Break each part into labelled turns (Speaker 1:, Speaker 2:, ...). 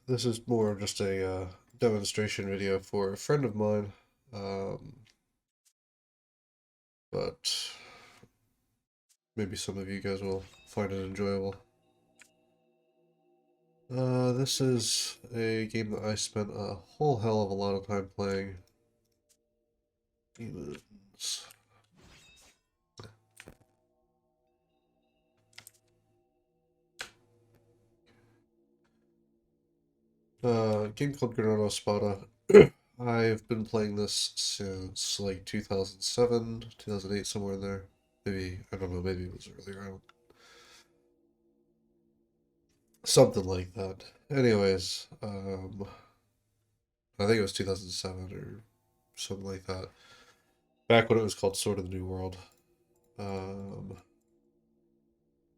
Speaker 1: This is more of just a demonstration video for a friend of mine, but maybe some of you guys will find it enjoyable. This is a game that I spent a whole hell of a lot of time playing. Demons. Game called Granado Espada. I've been playing this since like 2007, 2008, somewhere in there. Maybe, I don't know, maybe it was earlier. Something like that. Anyways, I think it was 2007 or something like that. Back when it was called Sword of the New World. Um,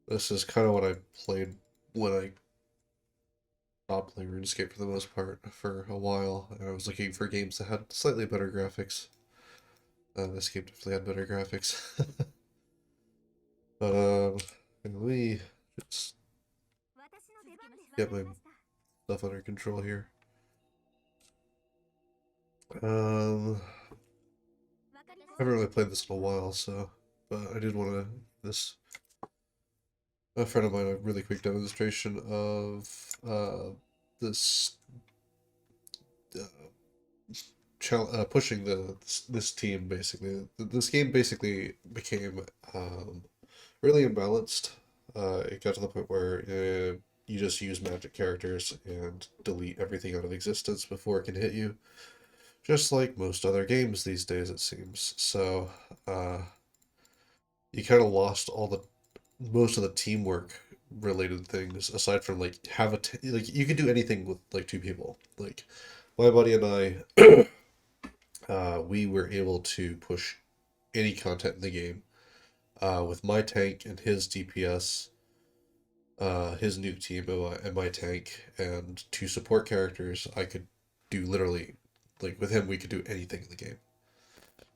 Speaker 1: this is kind of what I played when I stopped playing RuneScape for the most part for a while, and I was looking for games that had slightly better graphics. This game definitely had better graphics. But let me just get my stuff under control here. I haven't really played this in a while, so but I did want to this a friend of mine a really quick demonstration of this pushing this team basically. This game basically became really imbalanced. It got to the point where you just use magic characters and delete everything out of existence before it can hit you, just like most other games these days, it seems. So you kind of lost all the most of the teamwork related things aside from like like you could do anything with like two people. Like my buddy and I, we were able to push any content in the game with my tank and his DPS, his nuke team and my tank, and two support characters. I could do literally like with him we could do anything in the game.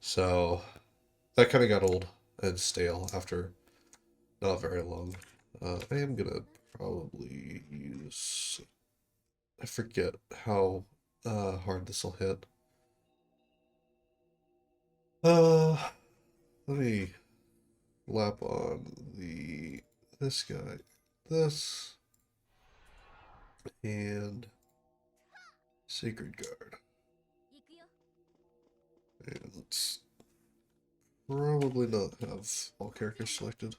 Speaker 1: So that kind of got old and stale after not very long. I am gonna probably use. I forget how hard this will hit. Uh, Let me lap on this guy, this, and Sacred Guard. And let's probably not have all characters selected.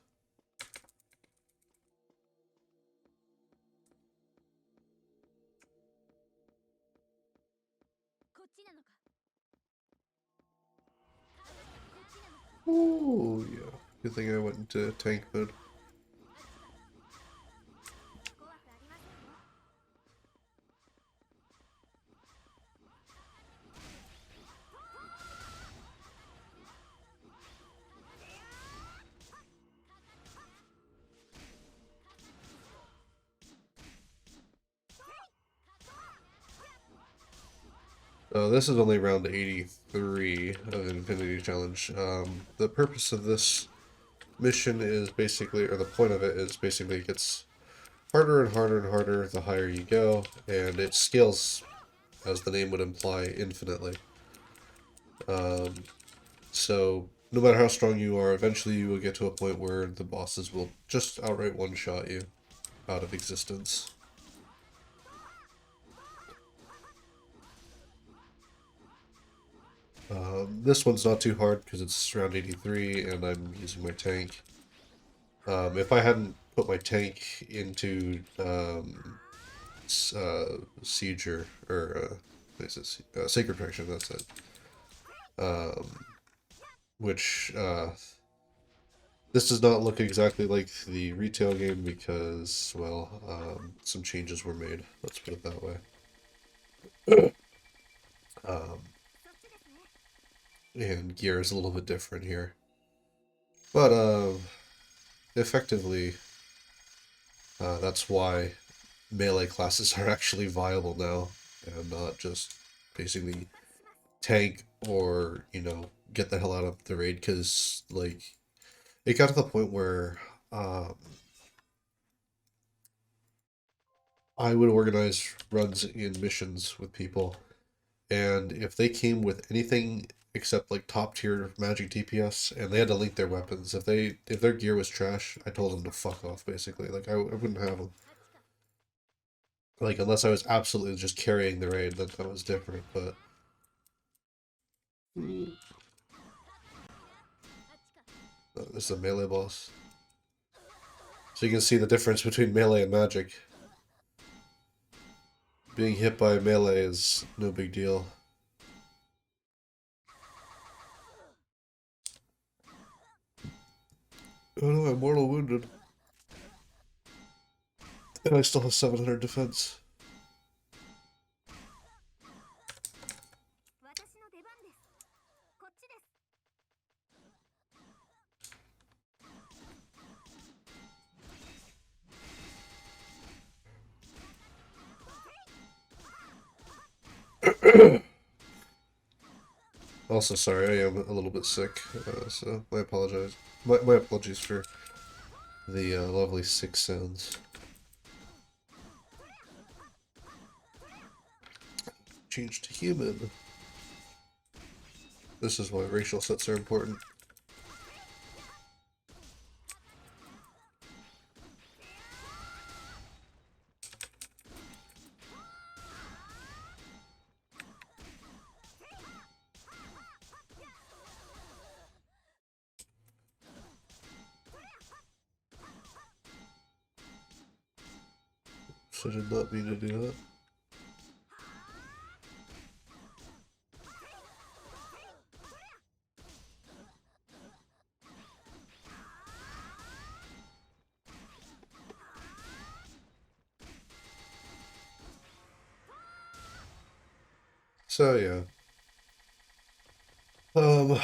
Speaker 1: Oh yeah, good thing I went into tank mode. This is only round 83 of Infinity Challenge. The purpose of this mission is basically, or the point of it is basically it gets harder and harder and harder the higher you go, and it scales, as the name would imply, infinitely. Um, so no matter how strong you are, eventually you will get to a point where the bosses will just outright one-shot you out of existence. This one's not too hard because it's round 83 and I'm using my tank. If I hadn't put my tank into Sieger, or Sacred Protection, that's it. Which this does not look exactly like the retail game because, well, some changes were made. Let's put it that way. Um, and gear is a little bit different here, but effectively, that's why melee classes are actually viable now, and not just basically tank or get the hell out of the raid. Because like it got to the point where um, I would organize runs in missions with people, and if they came with anything except like top tier magic DPS, and they had to link their weapons, if their gear was trash, I told them to fuck off. Basically, like I wouldn't have them. Like unless I was absolutely just carrying the raid, then that was different. But this is a melee boss, so you can see the difference between melee and magic. Being hit by melee is no big deal. Oh no, I'm mortal wounded. And I still have 700 defense. Also, sorry, I am a little bit sick, so my apologize. My apologies for the lovely sick sounds. Change to human. This is why racial sets are important. So I did not mean to do that. So yeah. Um,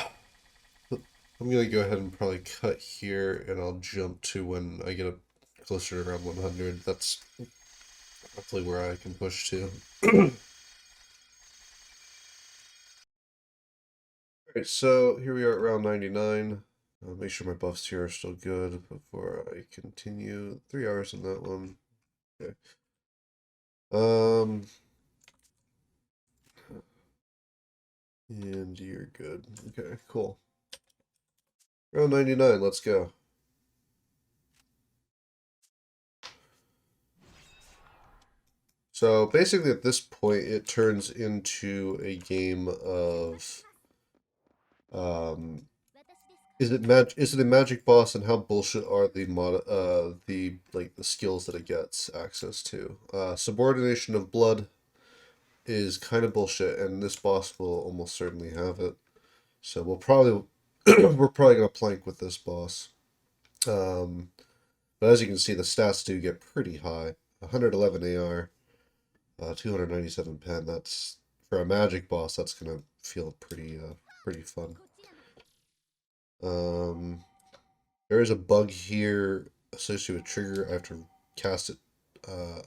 Speaker 1: I'm gonna go ahead and probably cut here, and I'll jump to when I get up closer to around 100. That's roughly where I can push to. Alright, so here we are at round 99. Make sure my buffs here are still good before I continue. 3 hours on that one. Okay. And you're good. Okay, cool. Round 99, let's go. So basically at this point it turns into a game of is it a magic boss, and how bullshit are the skills that it gets access to? Subordination of blood is kind of bullshit, and this boss will almost certainly have it. So we'll probably we're probably gonna plank with this boss. Um, but as you can see, the stats do get pretty high. 111 AR, 297 pen. That's for a magic boss. That's gonna feel pretty fun. Um, there is a bug here associated with trigger. I have to cast it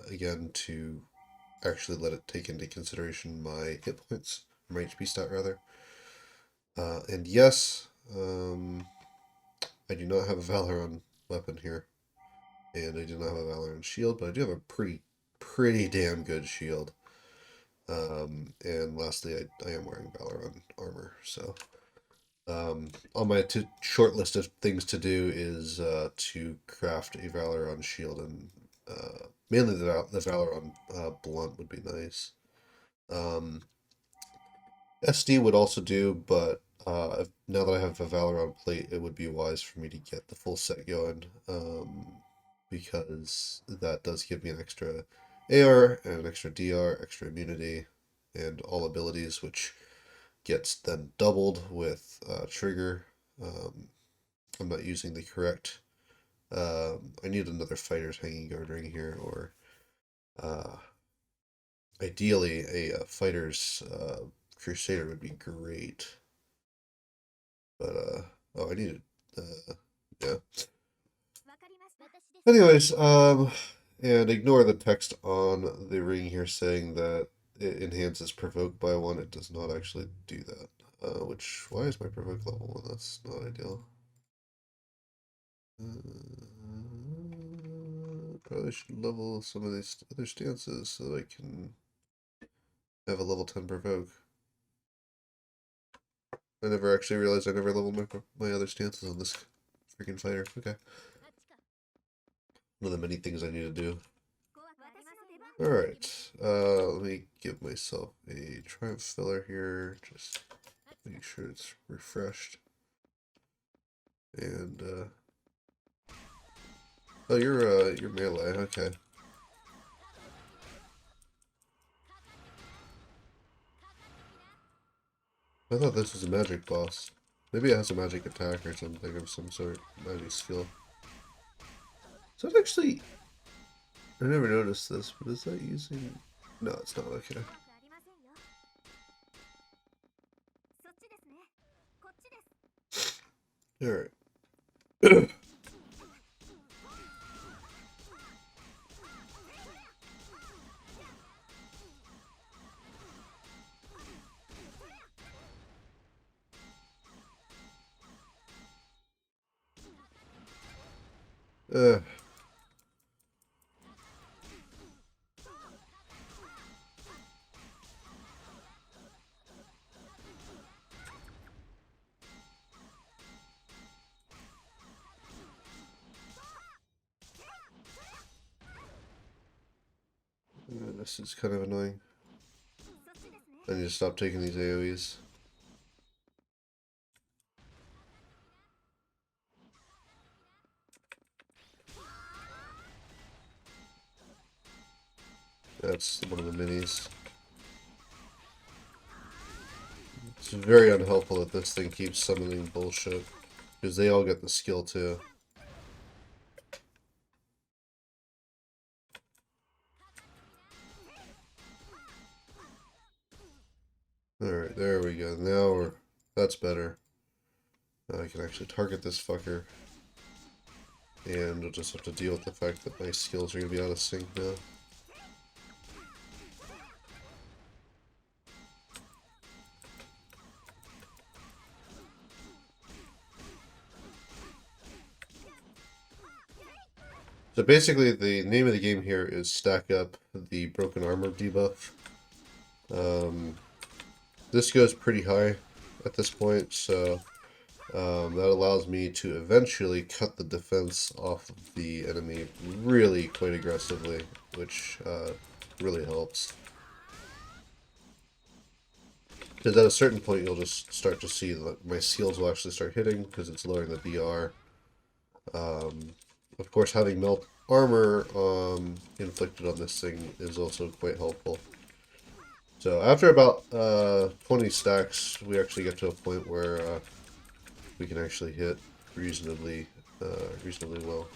Speaker 1: again to actually let it take into consideration my hit points, my HP stat rather. And yes, I do not have a Valoran weapon here, and I do not have a Valoran shield, but I do have a pretty damn good shield. And lastly, I am wearing Valoran armor, so on my short list of things to do is to craft a Valoran shield, and mainly the Valoran blunt would be nice. SD would also do, but now that I have a Valoran plate, it would be wise for me to get the full set going, because that does give me an extra AR and an extra DR, extra immunity, and all abilities, which gets then doubled with trigger. I'm not using the correct. I need another fighter's hanging guard ring here, or uh, ideally a fighter's crusader would be great. But oh, I need yeah. Anyways, and ignore the text on the ring here saying that it enhances provoke by 1. It does not actually do that. Why is my provoke level 1? That's not ideal. Probably should level some of these other stances so that I can have a level 10 provoke. I never actually realized I never leveled my other stances on this freaking fighter. Okay. One of the many things I need to do. Alright. Let me give myself a triumph filler here. Just make sure it's refreshed. And oh, you're melee, okay. I thought this was a magic boss. Maybe it has a magic attack or something of some sort, magic skill. So it's actually, I never noticed this, but is that using? No, it's not. Okay. All right. uh, this is kind of annoying. I need to stop taking these AoEs. That's one of the minis. It's very unhelpful that this thing keeps summoning bullshit. Because they all get the skill too. Alright, there we go. Now that's better. Now I can actually target this fucker. And I'll just have to deal with the fact that my skills are going to be out of sync now. So basically, the name of the game here is stack up the broken armor debuff. This goes pretty high at this point, so that allows me to eventually cut the defense off of the enemy really quite aggressively, which really helps. Because at a certain point, you'll just start to see that my skills will actually start hitting because it's lowering the DR. Of course, having melt armor inflicted on this thing is also quite helpful. So after about 20 stacks, we actually get to a point where we can actually hit reasonably well.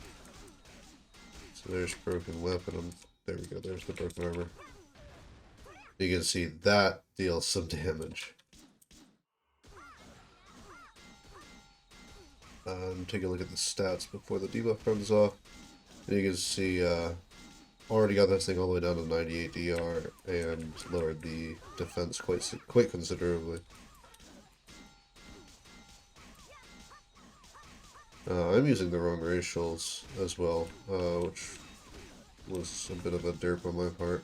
Speaker 1: So there's broken weapon. There we go. There's the broken armor. You can see that deals some damage. Take a look at the stats before the debuff comes off. And you can see already got this thing all the way down to 98 DR and lowered the defense quite considerably. I'm using the wrong racials as well, which was a bit of a derp on my part.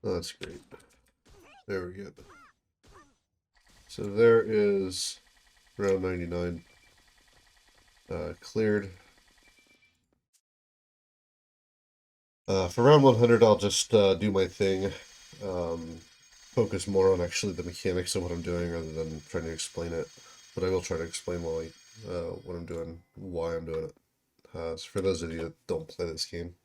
Speaker 1: Oh, that's great. There we go. So there is round 99 cleared. For round 100, I'll just do my thing. Focus more on actually the mechanics of what I'm doing rather than trying to explain it. But I will try to explain what I'm doing, why I'm doing it. So for those of you that don't play this game.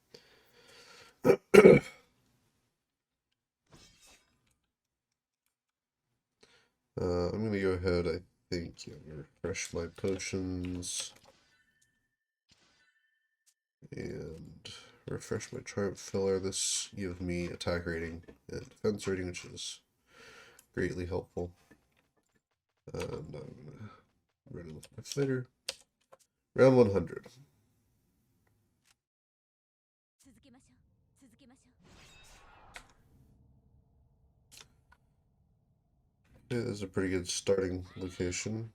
Speaker 1: I'm going to go ahead, I think, refresh my potions. And refresh my triumph filler. This gives me attack rating and defense rating, which is greatly helpful. And I'm gonna run with my fighter. Round 100. Yeah, this is a pretty good starting location.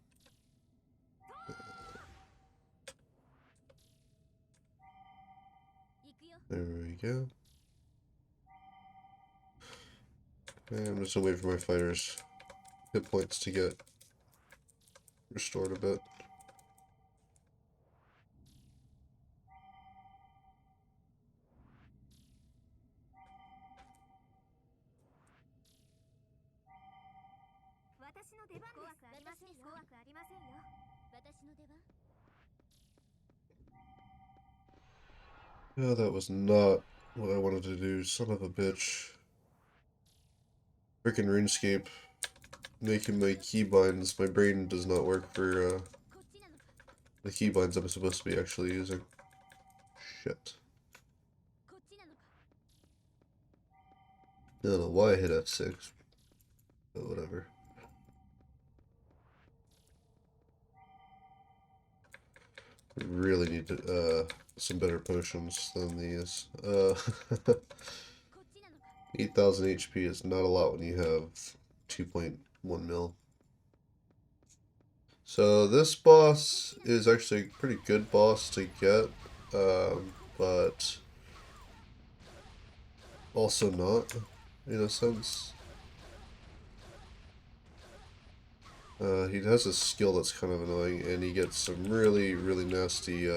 Speaker 1: There we go. And I'm just gonna wait for my fighters' hit points to get restored a bit. Oh, that was not what I wanted to do, son of a bitch. Frickin' RuneScape. Making my keybinds. My brain does not work for the keybinds I'm supposed to be actually using. Shit. I don't know why I hit F6, but whatever. I really need to, some better potions than these. 8,000 HP is not a lot when you have 2.1 mil. So this boss is actually a pretty good boss to get, but also not, in a sense. He has a skill that's kind of annoying, and he gets some really, really nasty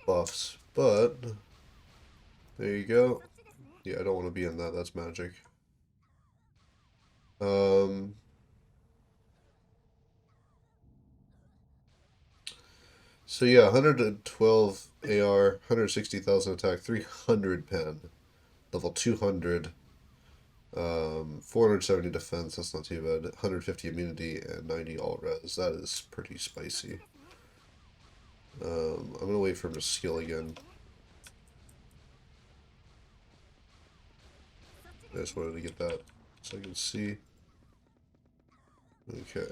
Speaker 1: buffs. But, there you go. Yeah, I don't want to be in that, that's magic. So yeah, 112 AR, 160,000 attack, 300 pen, level 200, 470 defense, that's not too bad, 150 immunity, and 90 all res. That is pretty spicy. I'm gonna wait for him to skill again. I just wanted to get that so I can see. Okay.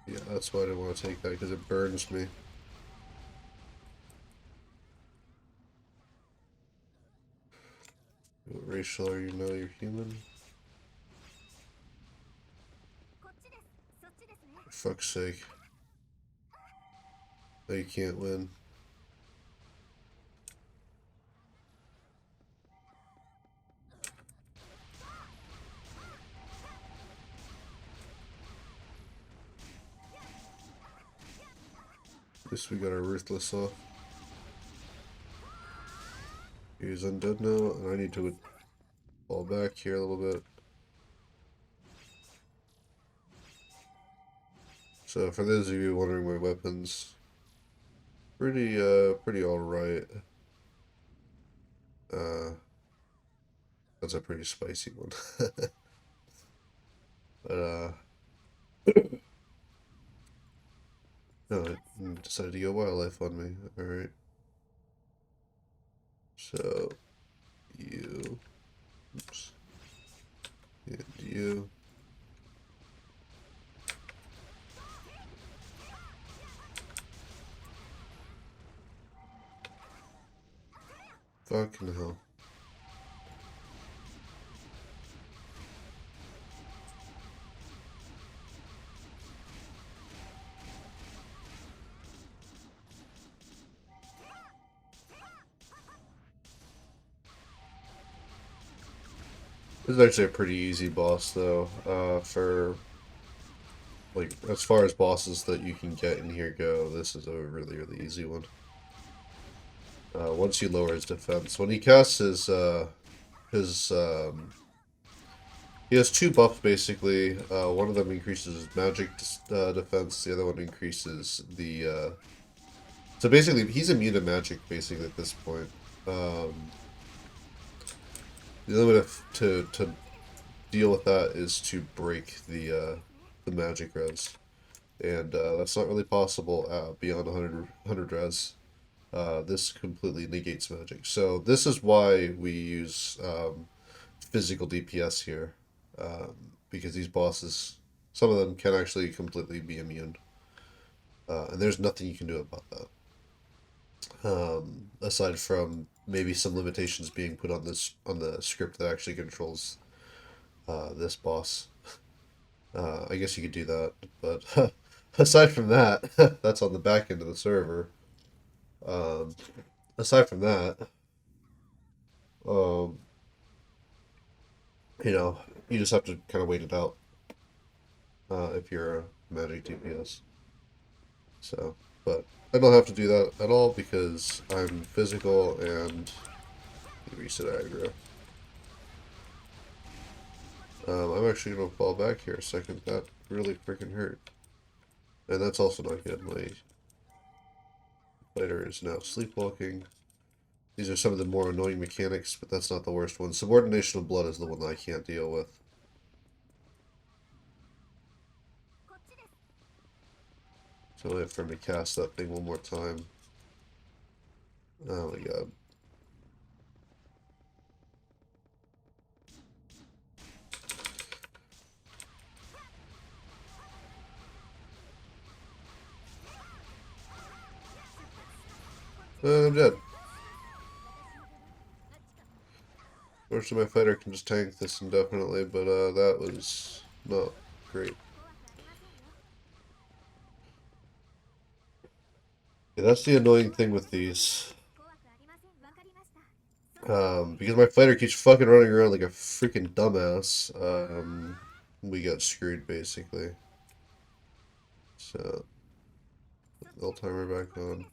Speaker 1: Yeah, that's why I didn't want to take that, because it burns me. What racial are you now? You're human? For fuck's sake. No, you can't win. At least we got our Ruthless off. He's undead now, and I need to fall back here a little bit. So for those of you wondering my weapons, pretty alright. That's a pretty spicy one. But no, it decided to go wildlife on me. Alright. So you, oops, and you. Fucking hell. This is actually a pretty easy boss though, for like as far as bosses that you can get in here go, this is a really, really easy one. Once you lower his defense. When he casts his he has two buffs basically. One of them increases his magic defense, the other one increases the so basically he's immune to magic basically at this point. The only way to deal with that is to break the magic res. And that's not really possible beyond 100 res. This completely negates magic. So this is why we use physical DPS here. because these bosses, some of them can actually completely be immune, and there's nothing you can do about that. Aside from maybe some limitations being put on this on the script that actually controls this boss. I guess you could do that, but aside from that, that's on the back end of the server. Um, aside from that, um, you know, you just have to kind of wait it out if you're a magic DPS. So, but I don't have to do that at all because I'm physical and reset aggro. I'm actually gonna fall back here a second. That really freaking hurt, and that's also not good. My fighter is now sleepwalking. These are some of the more annoying mechanics, but that's not the worst one. Subordination of blood is the one that I can't deal with. So I wait for him to cast that thing one more time. Oh my god. And I'm dead. Fortunately, my fighter can just tank this indefinitely, but that was not great. Yeah, that's the annoying thing with these. Because my fighter keeps fucking running around like a freaking dumbass, we got screwed basically. So, put the timer back on.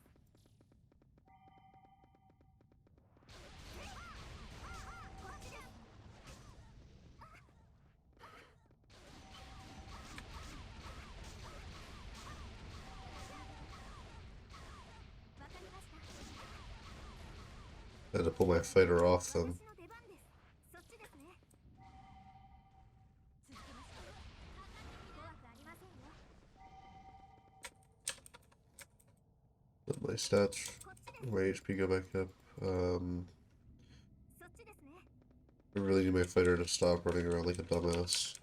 Speaker 1: I had to pull my fighter off them. Let my stats, my HP go back up. I really need my fighter to stop running around like a dumbass.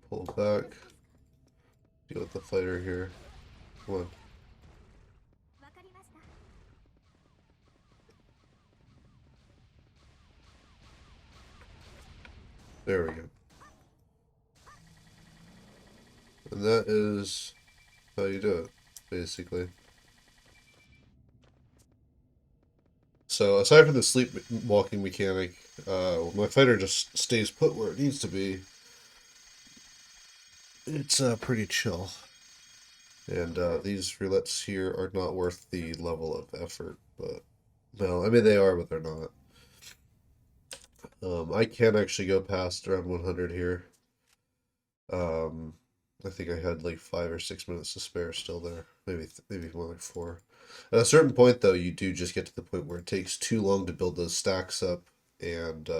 Speaker 1: Pull back. Deal with the fighter here. Come on. There we go. And that is how you do it, basically. So aside from the sleepwalking mechanic, my fighter just stays put where it needs to be. It's pretty chill. And these roulettes here are not worth the level of effort, but well, I mean they are, but they're not. I can actually go past around 100 here. Um, I think I had like 5 or 6 minutes to spare still there. Maybe more like 4. At a certain point, though, you do just get to the point where it takes too long to build those stacks up, and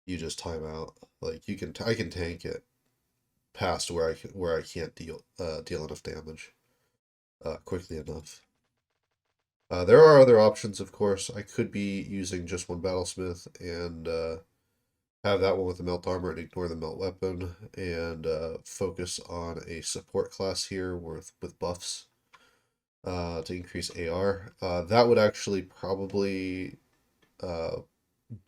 Speaker 1: you just time out. Like I can tank it past where I can't deal enough damage quickly enough. There are other options, of course. I could be using just one battlesmith and have that one with the melt armor and ignore the melt weapon and focus on a support class here with buffs to increase AR. That would actually probably uh,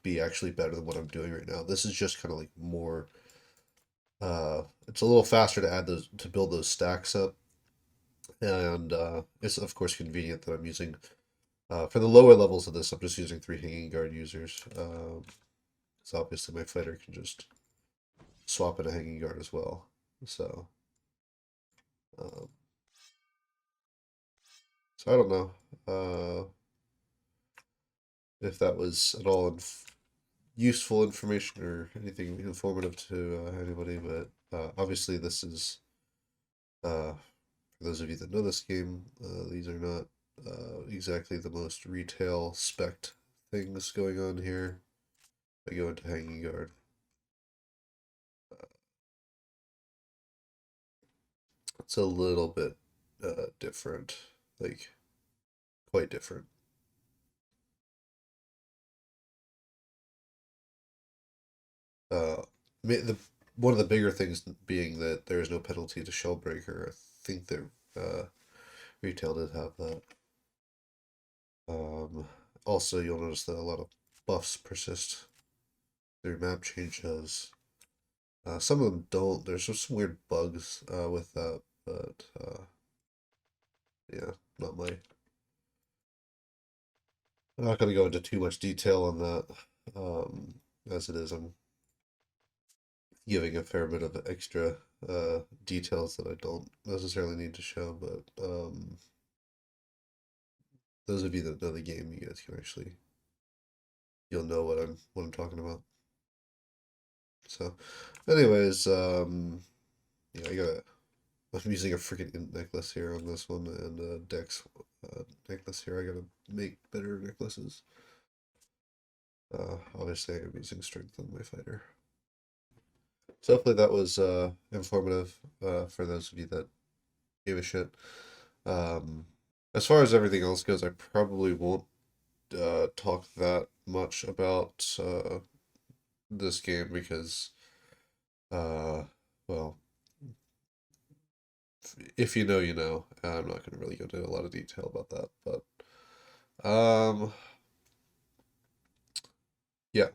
Speaker 1: be actually better than what I'm doing right now. This is just kind of like more. It's a little faster to add those to build those stacks up, and it's of course convenient that I'm using. For the lower levels of this, I'm just using 3 hanging guard users. So obviously my fighter can just swap in a hanging guard as well. So, um, so I don't know if that was at all useful information or anything informative to anybody, but obviously this is for those of you that know this game, these are not exactly the most retail spec things going on here. I go into hanging guard. It's a little bit different, like quite different. Uh, the one of the bigger things being that there is no penalty to Shellbreaker. I think that uh, retail did have that. Um, Also, you'll notice that a lot of buffs persist through map changes. Some of them don't. There's just some weird bugs with that, but yeah, not my. I'm not going to go into too much detail on that, as it is. I'm giving a fair bit of extra details that I don't necessarily need to show, but those of you that know the game, you guys can actually you'll know what I'm talking about. So, anyways, yeah, I'm using a freaking int necklace here on this one and a dex necklace here. I gotta make better necklaces. Obviously, I'm using strength on my fighter. So hopefully that was informative for those of you that gave a shit. Um, as far as everything else goes, I probably won't talk that much about this game because, uh, well, if you know, you know. I'm not going to really go into a lot of detail about that, but yeah.